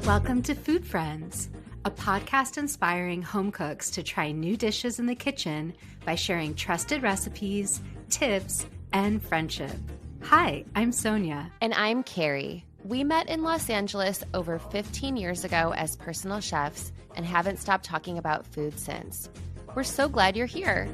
Welcome to Food Friends, a podcast inspiring home cooks to try new dishes in the kitchen by sharing trusted recipes, tips, and friendship. Hi, I'm Sonia. And I'm Carrie. We met in Los Angeles over 15 years ago as personal chefs and haven't stopped talking about food since. We're so glad you're here.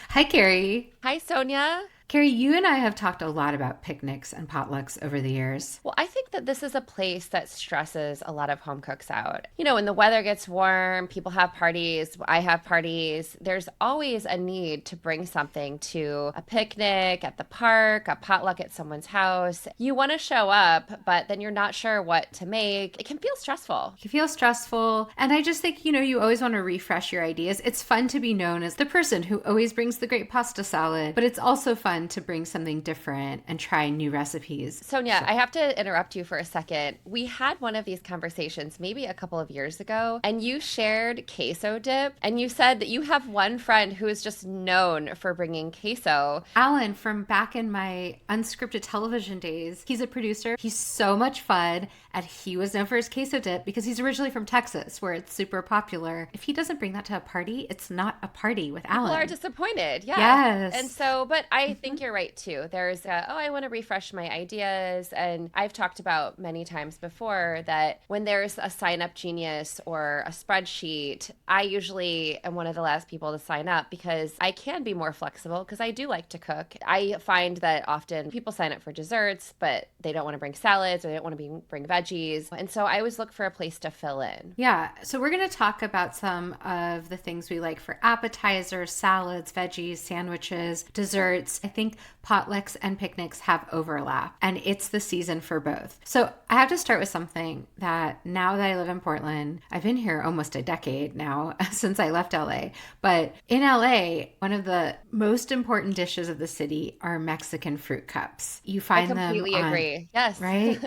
Hi, Carrie. Hi, Sonia. Carrie, you and I have talked a lot about picnics and potlucks over the years. Well, I think that this is a place that stresses a lot of home cooks out. You know, when the weather gets warm, people have parties, I have parties. There's always a need to bring something to a picnic at the park, a potluck at someone's house. You want to show up, but then you're not sure what to make. It can feel stressful. It can feel stressful. And I just think, you always want to refresh your ideas. It's fun to be known as the person who always brings the great pasta salad, but it's also fun to bring something different and try new recipes. Sonia, I have to interrupt you for a second. We had one of these conversations maybe a couple of years ago, and you shared queso dip, and you said that you have one friend who is just known for bringing queso. Alan, from back in my unscripted television days, he's a producer. He's so much fun, and he was known for his queso dip because he's originally from Texas, where it's super popular. If he doesn't bring that to a party, it's not a party with Alan. People are disappointed, yeah. Yes. And so, but I think you're right too. There's I want to refresh my ideas. And I've talked about many times before that when there's a sign up genius or a spreadsheet, I usually am one of the last people to sign up because I can be more flexible because I do like to cook. I find that often people sign up for desserts, but they don't want to bring salads or they don't want to bring veggies. And so I always look for a place to fill in. Yeah. So we're going to talk about some of the things we like for appetizers, salads, veggies, sandwiches, desserts. I think potlucks and picnics have overlap, and it's the season for both. So I have to start with something that now that I live in Portland, I've been here almost a decade now since I left LA. But in LA, one of the most important dishes of the city are Mexican fruit cups. You find them. I completely agree. Yes. Right?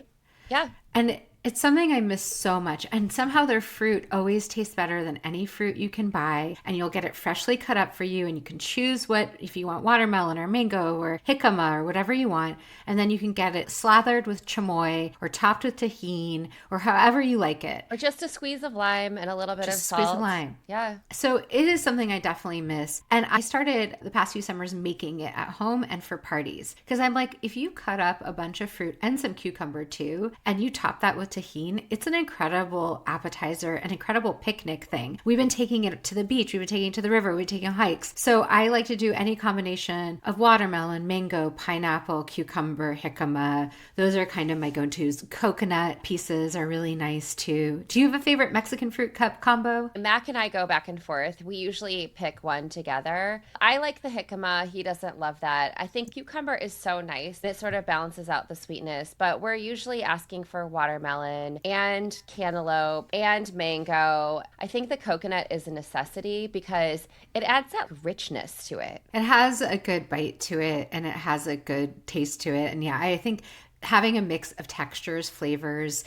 Yeah. And it's something I miss so much. And somehow their fruit always tastes better than any fruit you can buy. And you'll get it freshly cut up for you. And you can choose if you want watermelon or mango or jicama or whatever you want. And then you can get it slathered with chamoy or topped with tahini or however you like it. Or just a squeeze of lime and a little bit of salt. Squeeze of lime. Yeah. So it is something I definitely miss. And I started the past few summers making it at home and for parties. Because I'm like, if you cut up a bunch of fruit and some cucumber too, and you top that with tahini, it's an incredible appetizer, an incredible picnic thing. We've been taking it to the beach, we've been taking it to the river, we've been taking hikes. So I like to do any combination of watermelon, mango, pineapple, cucumber, jicama. Those are kind of my go-tos. Coconut pieces are really nice too. Do you have a favorite Mexican fruit cup combo? Mac and I go back and forth. We usually pick one together. I like the jicama. He doesn't love that. I think cucumber is so nice. It sort of balances out the sweetness, but we're usually asking for watermelon and cantaloupe and mango. I think the coconut is a necessity because it adds that richness to it. It has a good bite to it and it has a good taste to it. And yeah, I think having a mix of textures, flavors,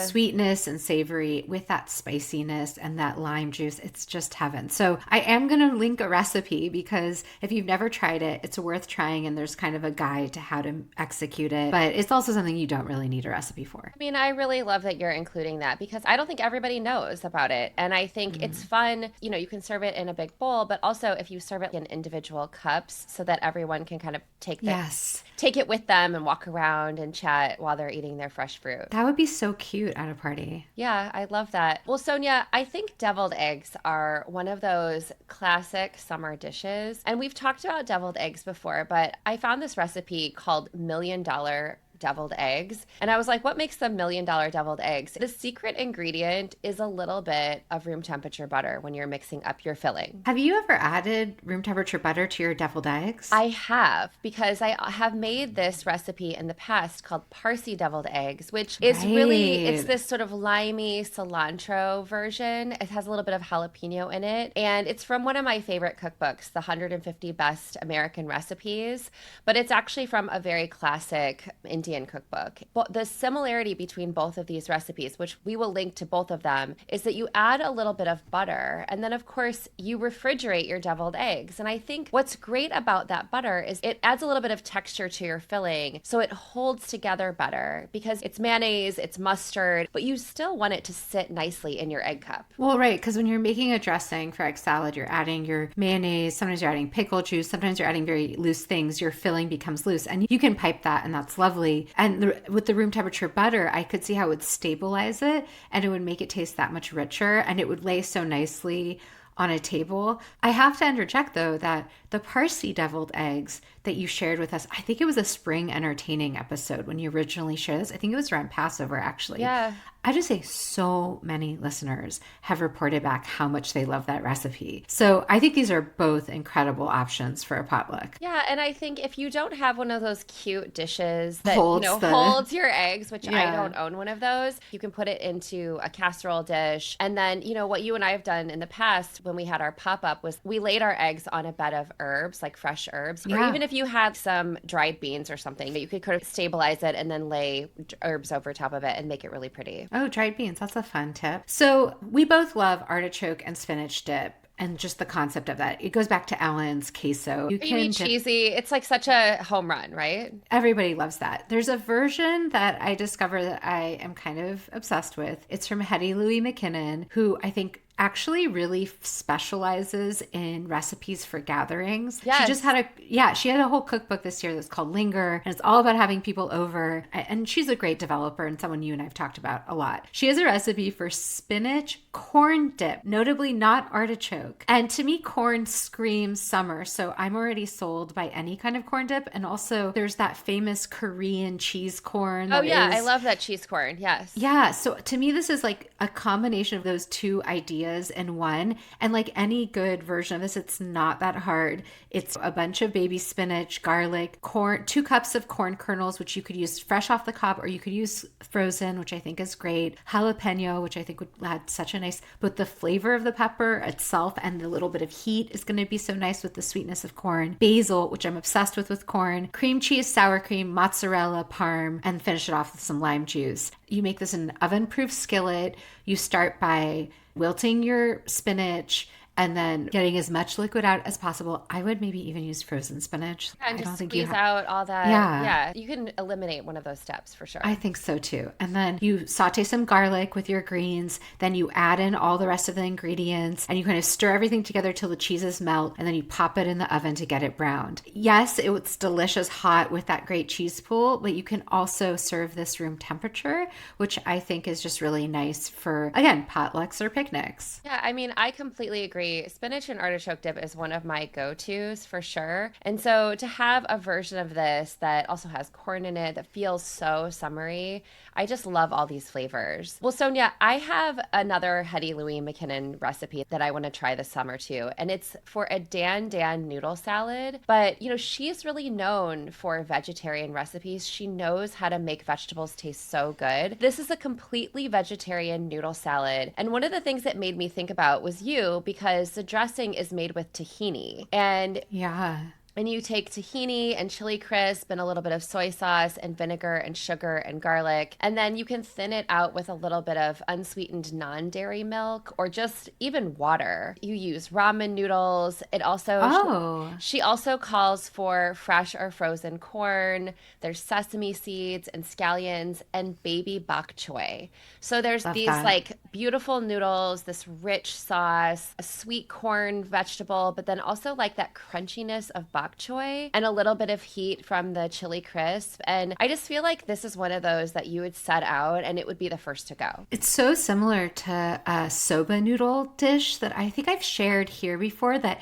sweetness and savory with that spiciness and that lime juice, it's just heaven. So I am going to link a recipe because if you've never tried it, it's worth trying and there's kind of a guide to how to execute it. But it's also something you don't really need a recipe for. I mean, I really love that you're including that because I don't think everybody knows about it. And I think it's fun. You can serve it in a big bowl, but also if you serve it in individual cups so that everyone can kind of take it with them and walk around and chat while they're eating their fresh fruit. That would be so cute at a party. Yeah, I love that. Well, Sonia, I think deviled eggs are one of those classic summer dishes. And we've talked about deviled eggs before, but I found this recipe called $1 Million deviled eggs. And I was like, what makes them $1 Million deviled eggs? The secret ingredient is a little bit of room temperature butter when you're mixing up your filling. Have you ever added room temperature butter to your deviled eggs? I have, because I have made this recipe in the past called Parsi deviled eggs, which is really, it's this sort of limey cilantro version. It has a little bit of jalapeno in it. And it's from one of my favorite cookbooks, the 150 Best American Recipes. But it's actually from a very classic Indian Indian cookbook. But the similarity between both of these recipes, which we will link to both of them, is that you add a little bit of butter. And then, of course, you refrigerate your deviled eggs. And I think what's great about that butter is it adds a little bit of texture to your filling. So it holds together better because it's mayonnaise, it's mustard, but you still want it to sit nicely in your egg cup. Well, right, because when you're making a dressing for egg salad, you're adding your mayonnaise, sometimes you're adding pickle juice, sometimes you're adding very loose things, your filling becomes loose, and you can pipe that, and that's lovely. And with the room temperature butter, I could see how it would stabilize it, and it would make it taste that much richer, and it would lay so nicely on a table. I have to interject, though, that the Parsi deviled eggs that you shared with us, I think it was a spring entertaining episode when you originally shared this. I think it was around Passover, actually. Yeah. I just say so many listeners have reported back how much they love that recipe. So I think these are both incredible options for a potluck. Yeah, and I think if you don't have one of those cute dishes that Holds holds your eggs, which I Yeah. don't own one of those, you can put it into a casserole dish. And then, what you and I have done in the past when we had our pop-up was we laid our eggs on a bed of herbs, like fresh herbs. Or Yeah. even if you had some dried beans or something, you could kind of stabilize it and then lay herbs over top of it and make it really pretty. Oh, dried beans. That's a fun tip. So we both love artichoke and spinach dip. And just the concept of that. It goes back to Ellen's queso. You mean cheesy? It's like such a home run, right? Everybody loves that. There's a version that I discover that I am kind of obsessed with. It's from Hetty Louie McKinnon, who I think actually really specializes in recipes for gatherings. Yes. She had a whole cookbook this year that's called Linger, and it's all about having people over. And she's a great developer and someone you and I've talked about a lot. She has a recipe for spinach corn dip, notably not artichoke. And to me, corn screams summer. So I'm already sold by any kind of corn dip. And also there's that famous Korean cheese corn. Oh yeah, I love that cheese corn. Yes. Yeah. So to me, this is like a combination of those two ideas in one. And like any good version of this, it's not that hard. It's a bunch of baby spinach, garlic, corn, 2 cups of corn kernels, which you could use fresh off the cob, or you could use frozen, which I think is great. Jalapeno, which I think would add such a nice, but the flavor of the pepper itself and the little bit of heat is going to be so nice with the sweetness of corn. Basil, which I'm obsessed with corn. Cream cheese, sour cream, mozzarella, parm, and finish it off with some lime juice. You make this in an oven-proof skillet. You start by wilting your spinach and then getting as much liquid out as possible. I would maybe even use frozen spinach. Yeah, and I just don't think squeeze you out all that. Yeah. You can eliminate one of those steps for sure. I think so too. And then you saute some garlic with your greens. Then you add in all the rest of the ingredients and you kind of stir everything together till the cheeses melt. And then you pop it in the oven to get it browned. Yes, it's delicious hot with that great cheese pool, but you can also serve this room temperature, which I think is just really nice for, again, potlucks or picnics. Yeah, I mean, I completely agree. Spinach and artichoke dip is one of my go-tos for sure. And so to have a version of this that also has corn in it that feels so summery, I just love all these flavors. Well, Sonia, I have another Hetty Louie McKinnon recipe that I want to try this summer too. And it's for a Dan noodle salad. But, she's really known for vegetarian recipes. She knows how to make vegetables taste so good. This is a completely vegetarian noodle salad. And one of the things that made me think about was you, because the dressing is made with tahini. And you take tahini and chili crisp and a little bit of soy sauce and vinegar and sugar and garlic. And then you can thin it out with a little bit of unsweetened non-dairy milk or just even water. You use ramen noodles. She also calls for fresh or frozen corn. There's sesame seeds and scallions and baby bok choy. So there's like beautiful noodles, this rich sauce, a sweet corn vegetable, but then also like that crunchiness of bok choy and a little bit of heat from the chili crisp. And I just feel like this is one of those that you would set out and it would be the first to go. It's so similar to a soba noodle dish that I think I've shared here before, that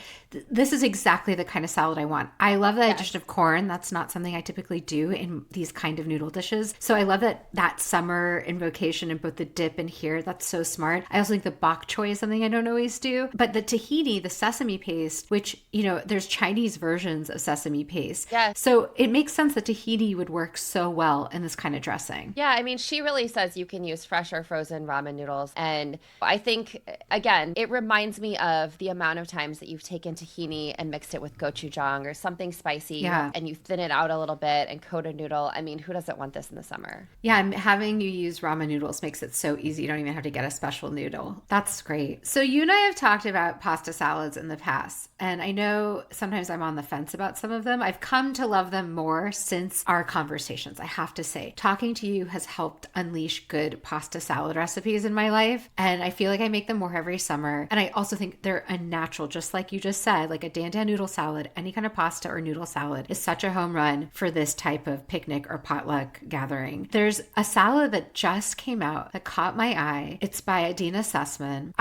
this is exactly the kind of salad I want. I love the addition of corn. That's not something I typically do in these kind of noodle dishes. So I love that summer invocation in both the dip and here. That's so smart. I also think the bok choy is something I don't always do. But the tahini, the sesame paste, which, there's Chinese versions of sesame paste. Yes. So it makes sense that tahini would work so well in this kind of dressing. Yeah, I mean, she really says you can use fresh or frozen ramen noodles. And I think, again, it reminds me of the amount of times that you've taken tahini and mixed it with gochujang or something spicy, Yeah. and you thin it out a little bit and coat a noodle. I mean, who doesn't want this in the summer? Yeah, and having you use ramen noodles makes it so easy. You don't even have to get a special noodle. That's great. So you and I have talked about pasta salads in the past, and I know sometimes I'm on the fence about some of them. I've come to love them more since our conversations, I have to say. Talking to you has helped unleash good pasta salad recipes in my life, and I feel like I make them more every summer. And I also think they're a natural, just like you just said, like a dan dan noodle salad, any kind of pasta or noodle salad is such a home run for this type of picnic or potluck gathering. There's a salad that just came out that caught my eye. It's by Adina Sussman.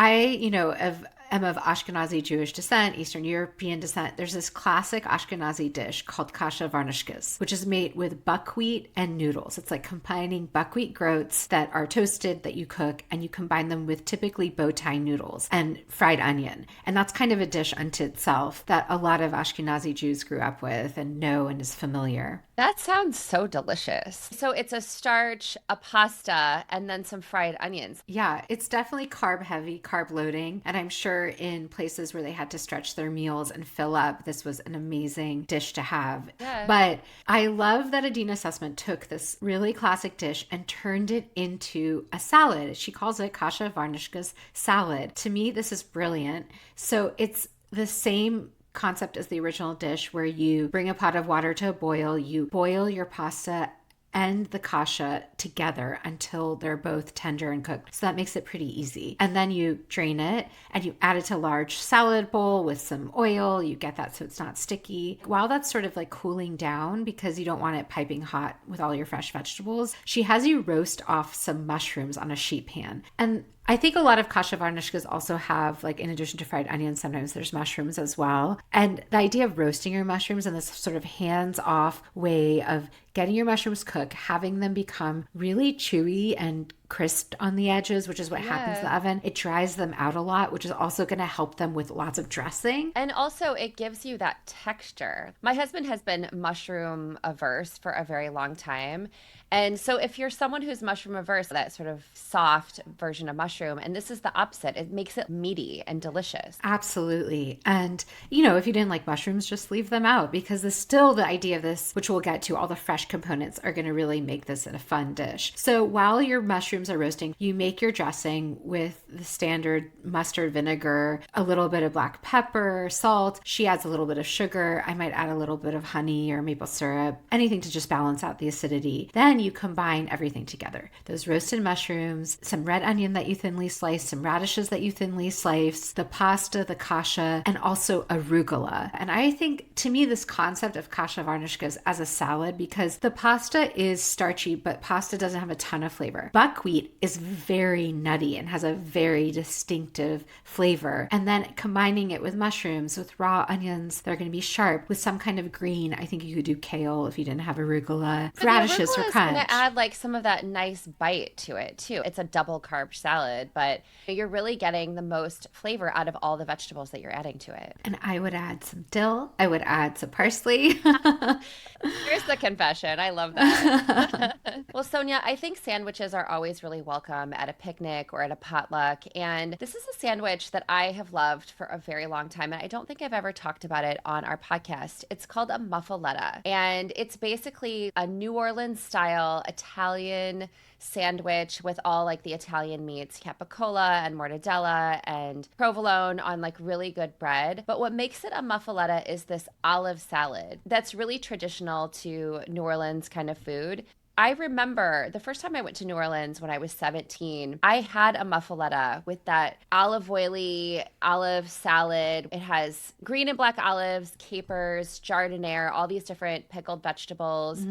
Am of Ashkenazi Jewish descent, Eastern European descent. There's this classic Ashkenazi dish called kasha varnishkas, which is made with buckwheat and noodles. It's like combining buckwheat groats that are toasted that you cook, and you combine them with typically bow tie noodles and fried onion. And that's kind of a dish unto itself that a lot of Ashkenazi Jews grew up with and know and is familiar. That sounds so delicious. So it's a starch, a pasta, and then some fried onions. Yeah, it's definitely carb heavy, carb loading. And I'm sure in places where they had to stretch their meals and fill up, this was an amazing dish to have. Yeah. But I love that Adina Sussman took this really classic dish and turned it into a salad. She calls it kasha varnishkas salad. To me, this is brilliant. So it's the same concept as the original dish, where you bring a pot of water to a boil, you boil your pasta and the kasha together until they're both tender and cooked. So that makes it pretty easy. And then you drain it and you add it to a large salad bowl with some oil. You get that so it's not sticky. While that's sort of like cooling down, because you don't want it piping hot with all your fresh vegetables, she has you roast off some mushrooms on a sheet pan. And I think a lot of kasha varnishkas also have, like, in addition to fried onions, sometimes there's mushrooms as well. And the idea of roasting your mushrooms in this sort of hands-off way of getting your mushrooms cooked, having them become really chewy and crisp on the edges, which is what happens in the oven. It dries them out a lot, which is also going to help them with lots of dressing. And also, it gives you that texture. My husband has been mushroom averse for a very long time. And so if you're someone who's mushroom averse, that sort of soft version of mushroom, and this is the opposite, it makes it meaty and delicious. Absolutely. And, if you didn't like mushrooms, just leave them out, because there's still the idea of this, which we'll get to, all the fresh components are going to really make this a fun dish. So while your mushrooms are roasting, you make your dressing with the standard mustard vinegar, a little bit of black pepper, salt. She adds a little bit of sugar. I might add a little bit of honey or maple syrup, anything to just balance out the acidity. Then you combine everything together. Those roasted mushrooms, some red onion that you thinly slice, some radishes that you thinly slice, the pasta, the kasha, and also arugula. And I think, to me, this concept of kasha varnishkas as a salad, because the pasta is starchy, but pasta doesn't have a ton of flavor. Buckwheat is very nutty and has a very distinctive flavor. And then combining it with mushrooms, with raw onions, they're going to be sharp, with some kind of green. I think you could do kale if you didn't have arugula. But radishes for crunch. Going to add like some of that nice bite to it too. It's a double carb salad, but you're really getting the most flavor out of all the vegetables that you're adding to it. And I would add some dill. I would add some parsley. Here's the confession. I love that. Well, Sonia, I think sandwiches are always really welcome at a picnic or at a potluck. And this is a sandwich that I have loved for a very long time. And I don't think I've ever talked about it on our podcast. It's called a muffaletta. And it's basically a New Orleans style Italian sandwich with all like the Italian meats, capicola and mortadella and provolone on like really good bread. But what makes it a muffaletta is this olive salad that's really traditional to New Orleans kind of food. I remember the first time I went to New Orleans when I was 17, I had a muffaletta with that olive oily olive salad. It has green and black olives, capers, jardiniere, all these different pickled vegetables,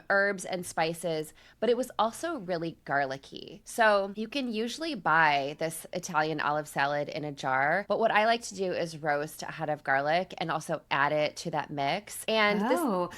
herbs and spices, but it was also really garlicky. So you can usually buy this Italian olive salad in a jar, but what I like to do is roast a head of garlic and also add it to that mix. And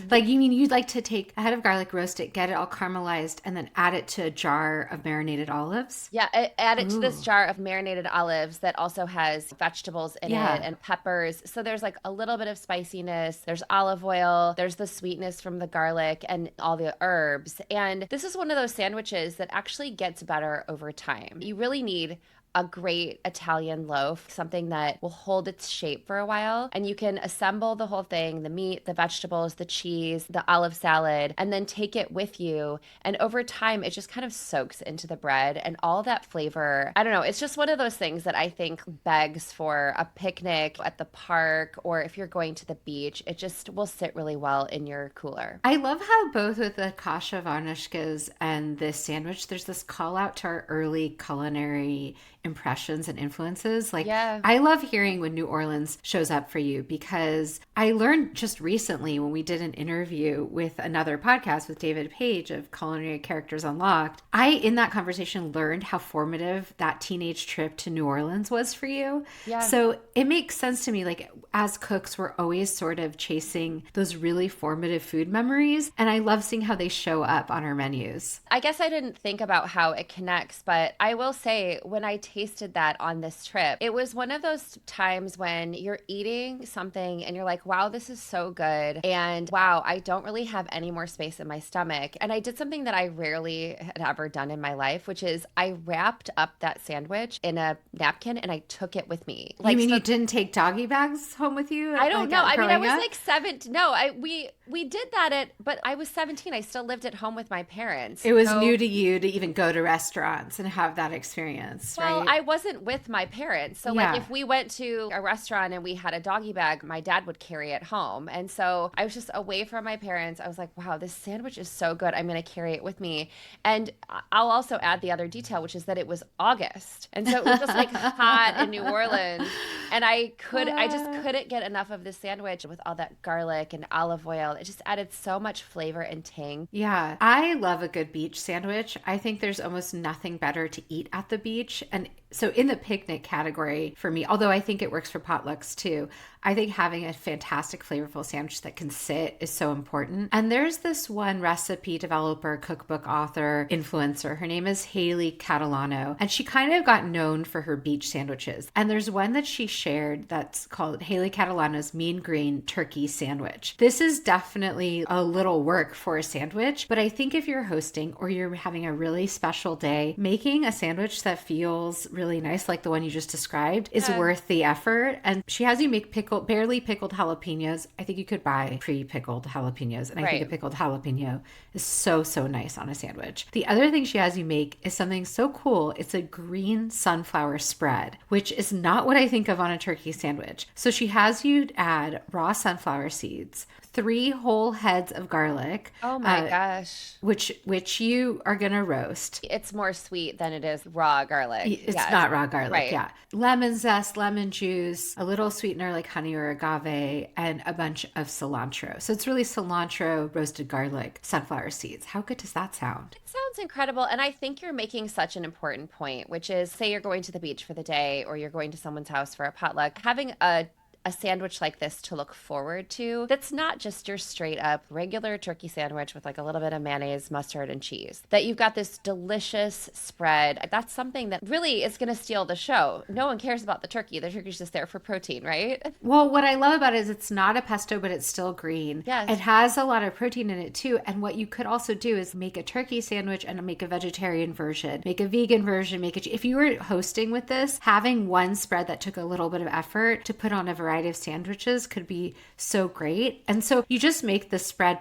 like you mean you'd like to take a head of garlic, roast it, get it all caramelized, and then add it to a jar of marinated olives? Yeah, add it to this jar of marinated olives that also has vegetables in it and peppers. So there's like a little bit of spiciness. There's olive oil. There's the sweetness from the garlic and all the herbs. And this is one of those sandwiches that actually gets better over time. You really need a great Italian loaf, something that will hold its shape for a while. And you can assemble the whole thing, the meat, the vegetables, the cheese, the olive salad, and then take it with you. And over time, it just kind of soaks into the bread and all that flavor. I don't know. It's just one of those things that I think begs for a picnic at the park, or if you're going to the beach, it just will sit really well in your cooler. I love how both with the kasha varnishkas and this sandwich, there's this call out to our early culinary impressions and influences. Like, Yeah. I love hearing when New Orleans shows up for you, because I learned just recently when we did an interview with another podcast with David Page of Culinary Characters Unlocked. In that conversation, learned how formative that teenage trip to New Orleans was for you. Yeah. So it makes sense to me, like, as cooks, we're always sort of chasing those really formative food memories. And I love seeing how they show up on our menus. I guess I didn't think about how it connects, but I will say when I tasted that on this trip, it was one of those times when you're eating something and you're like, wow, this is so good. And wow, I don't really have any more space in my stomach. And I did something that I rarely had ever done in my life, which is I wrapped up that sandwich in a napkin and I took it with me. You mean you didn't take doggy bags home with you? I don't know. I mean, I was up? like 17. No, we did that but I was 17. I still lived at home with my parents. It was new to you to even go to restaurants and have that experience, well, right? I wasn't with my parents. So Yeah. like if we went to a restaurant and we had a doggy bag, my dad would carry it home. And so I was just away from my parents. I was like, wow, this sandwich is so good. I'm going to carry it with me. And I'll also add the other detail, which is that it was August. And so it was just like hot in New Orleans. And I just couldn't get enough of this sandwich with all that garlic and olive oil. It just added so much flavor and tang. Yeah, I love a good beach sandwich. I think there's almost nothing better to eat at the beach. And so in the picnic category for me, although I think it works for potlucks too, I think having a fantastic flavorful sandwich that can sit is so important. And there's this one recipe developer, cookbook author, influencer. Her name is Haley Catalano, and she kind of got known for her beach sandwiches. And there's one that she shared that's called Haley Catalano's Mean Green Turkey Sandwich. This is definitely a little work for a sandwich, but I think if you're hosting or you're having a really special day, making a sandwich that feels really nice, like the one you just described, is worth the effort. And she has you make barely pickled jalapenos. I think you could buy pre-pickled jalapenos. And I think a pickled jalapeno is so, so nice on a sandwich. The other thing she has you make is something so cool. It's a green sunflower spread, which is not what I think of on a turkey sandwich. So she has you add raw sunflower seeds, 3 whole heads of garlic. Oh my gosh. Which you are going to roast. It's more sweet than it is raw garlic. It's not raw garlic, right. Yeah. Lemon zest, lemon juice, a little sweetener like honey or agave, and a bunch of cilantro. So it's really cilantro, roasted garlic, sunflower seeds. How good does that sound? It sounds incredible. And I think you're making such an important point, which is say you're going to the beach for the day or you're going to someone's house for a potluck, having a sandwich like this to look forward to that's not just your straight up regular turkey sandwich with like a little bit of mayonnaise, mustard, and cheese. That you've got this delicious spread. That's something that really is going to steal the show. No one cares about the turkey. The turkey's just there for protein, right? Well, what I love about it is it's not a pesto, but it's still green. Yes. It has a lot of protein in it too. And what you could also do is make a turkey sandwich and make a vegetarian version, make a vegan version, if you were hosting with this, having one spread that took a little bit of effort to put on a variety of sandwiches could be so great. And so you just make the spread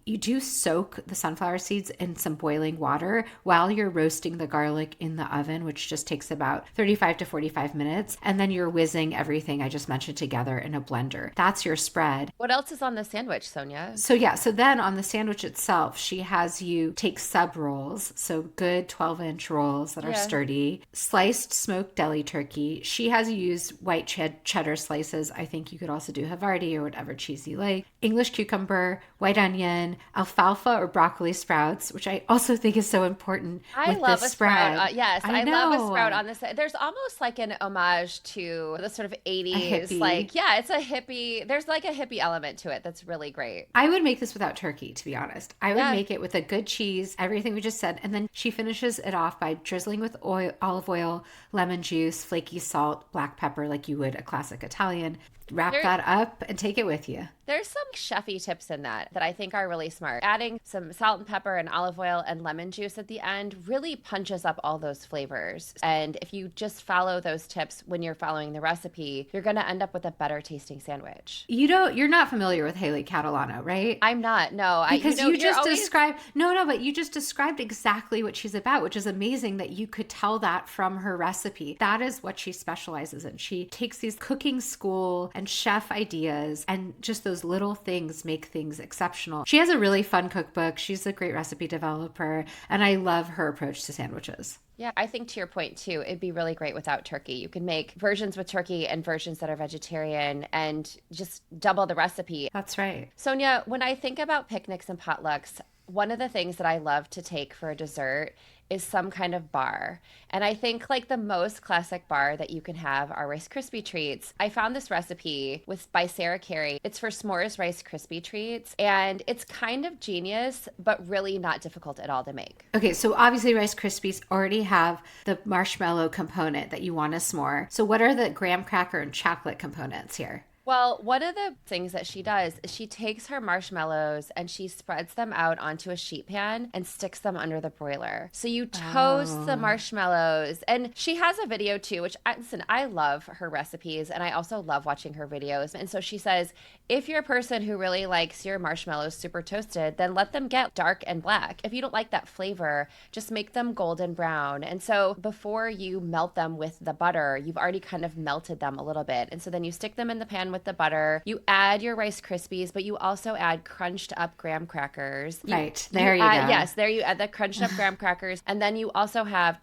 you do soak the sunflower seeds in some boiling water while you're roasting the garlic in the oven, which just takes about 35 to 45 minutes. And then you're whizzing everything I just mentioned together in a blender. That's your spread. What else is on the sandwich, Sonia? So then on the sandwich itself, she has you take sub rolls, so good 12-inch rolls that are sturdy, sliced smoked deli turkey. She has you use white cheddar slices. I think you could also do Havarti or whatever cheese you like. English cucumber, white onion, alfalfa or broccoli sprouts, which I also think is so important. I love a sprout. Yes, I love a sprout on this. There's almost like an homage to the sort of 80s. It's a hippie. There's like a hippie element to it that's really great. I would make this without turkey, to be honest. I would make it with a good cheese, everything we just said. And then she finishes it off by drizzling with olive oil, lemon juice, flaky salt, black pepper, like you would a classic Italian. wrap There, that up and take it with you. There's some chefy tips in that I think are really smart. Adding some salt and pepper and olive oil and lemon juice at the end really punches up all those flavors. And if you just follow those tips when you're following the recipe, you're going to end up with a better tasting sandwich. You're not familiar with Haley Catalano, right? I'm not. No, Because you just always... described no, but you just described exactly what she's about, which is amazing that you could tell that from her recipe. That is what she specializes in. She takes these cooking school and chef ideas, and just those little things make things exceptional. She has a really fun cookbook. She's a great recipe developer, and I love her approach to sandwiches. Yeah, I think to your point too, it'd be really great without turkey. You can make versions with turkey and versions that are vegetarian and just double the recipe. That's right. Sonia, when I think about picnics and potlucks, one of the things that I love to take for a dessert is some kind of bar. And I think like the most classic bar that you can have are Rice Krispie treats. I found this recipe by Sarah Carey. It's for s'mores Rice Krispie treats. And it's kind of genius, but really not difficult at all to make. Okay, so obviously Rice Krispies already have the marshmallow component that you want to s'more. So what are the graham cracker and chocolate components here? Well, one of the things that she does is she takes her marshmallows and she spreads them out onto a sheet pan and sticks them under the broiler. So you toast the marshmallows. And she has a video too, which listen, I love her recipes and I also love watching her videos. And so she says, if you're a person who really likes your marshmallows super toasted, then let them get dark and black. If you don't like that flavor, just make them golden brown. And so before you melt them with the butter, you've already kind of melted them a little bit. And so then you stick them in the pan with the butter. You add your Rice Krispies, but you also add crunched up graham crackers. Right. There you go. Yes, there you add the crunched up graham crackers. And then you also have,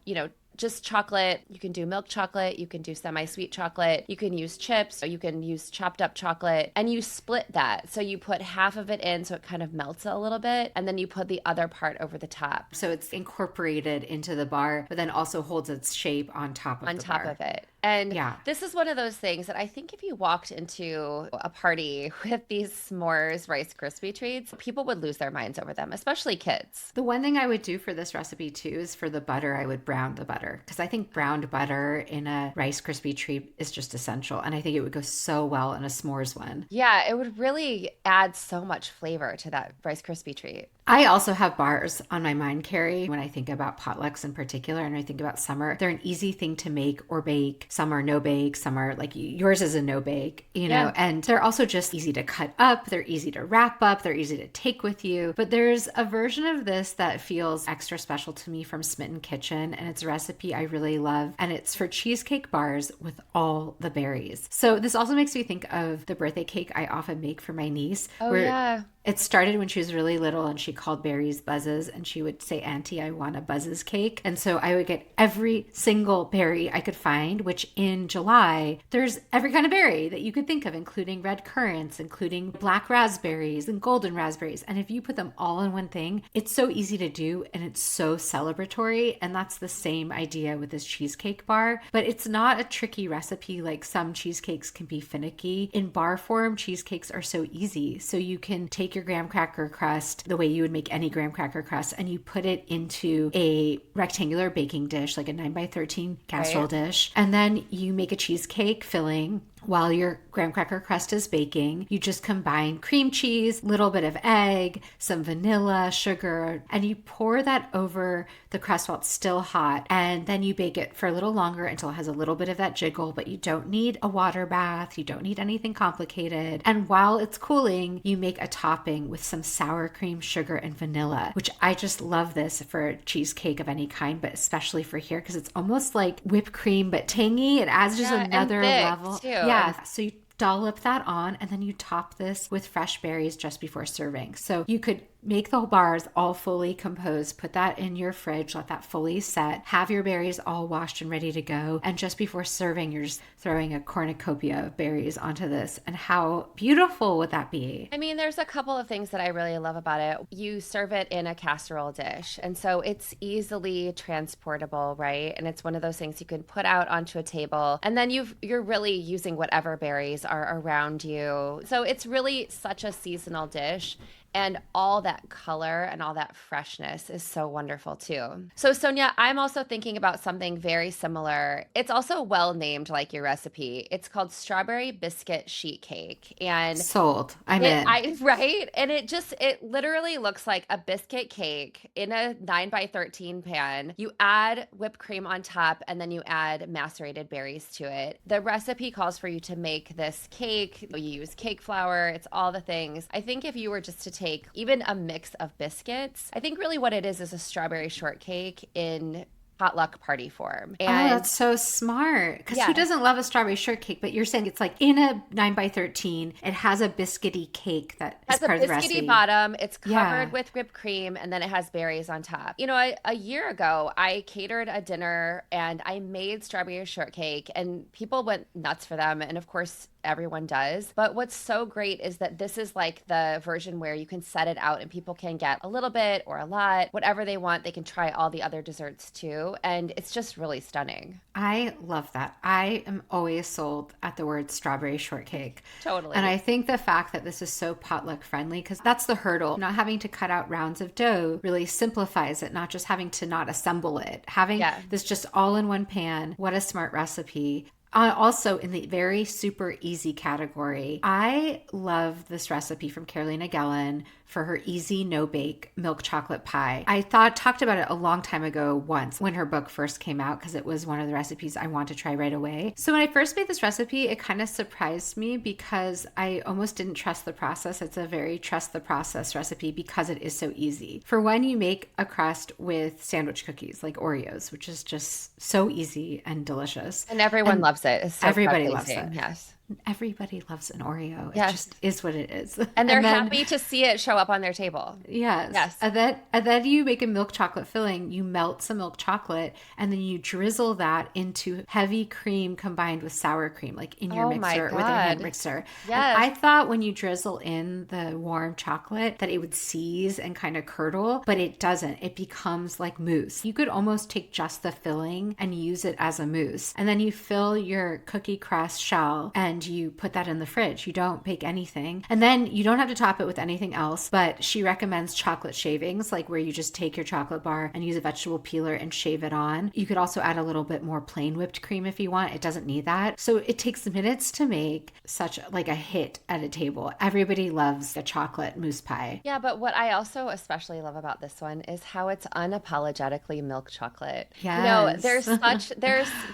just chocolate. You can do milk chocolate. You can do semi-sweet chocolate. You can use chips. Or you can use chopped up chocolate. And you split that. So you put half of it in so it kind of melts a little bit. And then you put the other part over the top. So it's incorporated into the bar, but then also holds its shape on top of the bar. On top of it. And this is one of those things that I think if you walked into a party with these s'mores Rice Krispie treats, people would lose their minds over them, especially kids. The one thing I would do for this recipe too is for the butter, I would brown the butter because I think browned butter in a Rice Krispie treat is just essential. And I think it would go so well in a s'mores one. Yeah, it would really add so much flavor to that Rice Krispie treat. I also have bars on my mind, Carrie, when I think about potlucks in particular, and I think about summer. They're an easy thing to make or bake. Some are no bake, some are like yours is a no bake, and they're also just easy to cut up. They're easy to wrap up. They're easy to take with you. But there's a version of this that feels extra special to me from Smitten Kitchen, and it's a recipe I really love, and it's for cheesecake bars with all the berries. So this also makes me think of the birthday cake I often make for my niece. Oh, yeah. It started when she was really little and she called berries buzzes and she would say, Auntie, I want a buzzes cake. And so I would get every single berry I could find, which in July, there's every kind of berry that you could think of, including red currants, including black raspberries and golden raspberries. And if you put them all in one thing, it's so easy to do and it's so celebratory. And that's the same idea with this cheesecake bar, but it's not a tricky recipe like some cheesecakes can be finicky. In bar form, cheesecakes are so easy. So you can take your graham cracker crust the way you would make any graham cracker crust and you put it into a rectangular baking dish, like a 9x13 casserole dish. And then you make a cheesecake filling while your graham cracker crust is baking. You just combine cream cheese, little bit of egg, some vanilla, sugar, and you pour that over the crust while it's still hot. And then you bake it for a little longer until it has a little bit of that jiggle, but you don't need a water bath. You don't need anything complicated. And while it's cooling, you make a topping with some sour cream, sugar, and vanilla, which I just love this for a cheesecake of any kind, but especially for here because it's almost like whipped cream, but tangy. It adds just another level. Too. Yeah, so you dollop that on and then you top this with fresh berries just before serving. So you could make the bars all fully composed, put that in your fridge, let that fully set, have your berries all washed and ready to go. And just before serving, you're just throwing a cornucopia of berries onto this. And how beautiful would that be? I mean, there's a couple of things that I really love about it. You serve it in a casserole dish. And so it's easily transportable, right? And it's one of those things you can put out onto a table. And then you're really using whatever berries are around you. So it's really such a seasonal dish. And all that color and all that freshness is so wonderful too. So, Sonia, I'm also thinking about something very similar. It's also well named like your recipe. It's called strawberry biscuit sheet cake. And Sold. I'm in. right? And it literally looks like a biscuit cake in a 9 by 13 pan. You add whipped cream on top and then you add macerated berries to it. The recipe calls for you to make this cake. You use cake flour. It's all the things. I think if you were just to take even a mix of biscuits, I think really what it is a strawberry shortcake in potluck party form. And that's so smart. Because who doesn't love a strawberry shortcake? But you're saying it's like in a 9 by 13, it has a biscuity cake that is part of the recipe. It has a biscuity bottom. It's covered with whipped cream, and then it has berries on top. You know, a year ago, I catered a dinner and I made strawberry shortcake, and people went nuts for them. And of course, everyone does. But what's so great is that this is like the version where you can set it out and people can get a little bit or a lot, whatever they want. They can try all the other desserts too. And it's just really stunning. I love that. I am always sold at the word strawberry shortcake. Totally. And I think the fact that this is so potluck friendly, because that's the hurdle. Not having to cut out rounds of dough really simplifies it, not just having to not assemble it. Having this just all in one pan. What a smart recipe. Also, in the very super easy category, I love this recipe from Carolina Gellin for her easy no-bake milk chocolate pie. I talked about it a long time ago once when her book first came out because it was one of the recipes I want to try right away. So when I first made this recipe, it kind of surprised me because I almost didn't trust the process. It's a very trust the process recipe because it is so easy. For one, you make a crust with sandwich cookies like Oreos, which is just so easy and delicious. And everyone loves it. It's so everybody loves it. Yes. Everybody loves an Oreo. It just is what it is. And they're happy to see it show up on their table. Yes. And then you make a milk chocolate filling. You melt some milk chocolate and then you drizzle that into heavy cream combined with sour cream, like in your mixer with a hand mixer. Yes. And I thought when you drizzle in the warm chocolate that it would seize and kind of curdle, but it doesn't. It becomes like mousse. You could almost take just the filling and use it as a mousse. And then you fill your cookie crust shell and you put that in the fridge. You don't bake anything. And then you don't have to top it with anything else, but she recommends chocolate shavings, like where you just take your chocolate bar and use a vegetable peeler and shave it on. You could also add a little bit more plain whipped cream if you want. It doesn't need that. So it takes minutes to make such like a hit at a table. Everybody loves a chocolate mousse pie. Yeah, but what I also especially love about this one is how it's unapologetically milk chocolate. Yes. You know,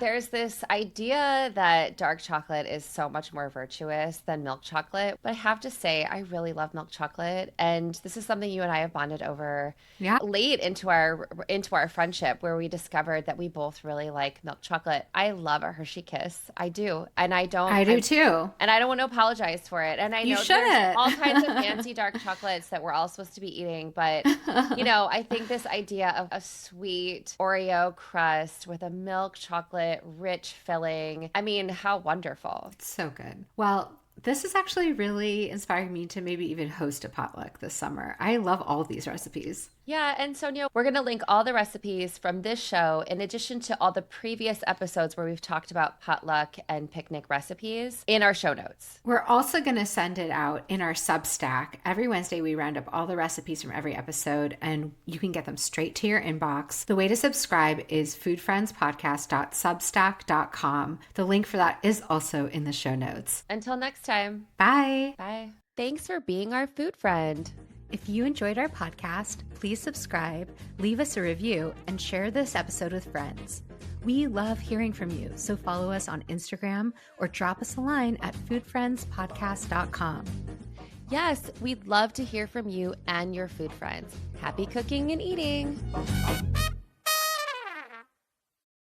there's this idea that dark chocolate is so much more virtuous than milk chocolate. But I have to say, I really love milk chocolate. And this is something you and I have bonded over late into our friendship, where we discovered that we both really like milk chocolate. I love a Hershey Kiss. I do. And I do too. And I don't want to apologize for it. And I know there's all kinds of fancy dark chocolates that we're all supposed to be eating. But, you know, I think this idea of a sweet Oreo crust with a milk chocolate rich filling, I mean, how wonderful. So good. Well, this is actually really inspiring me to maybe even host a potluck this summer. I love all of these recipes. Yeah, and Sonia, we're going to link all the recipes from this show in addition to all the previous episodes where we've talked about potluck and picnic recipes in our show notes. We're also going to send it out in our Substack. Every Wednesday, we round up all the recipes from every episode, and you can get them straight to your inbox. The way to subscribe is foodfriendspodcast.substack.com. The link for that is also in the show notes. Until next time. Bye. Bye. Thanks for being our food friend. If you enjoyed our podcast, please subscribe, leave us a review, and share this episode with friends. We love hearing from you, so follow us on Instagram or drop us a line at foodfriendspodcast.com. Yes, we'd love to hear from you and your food friends. Happy cooking and eating!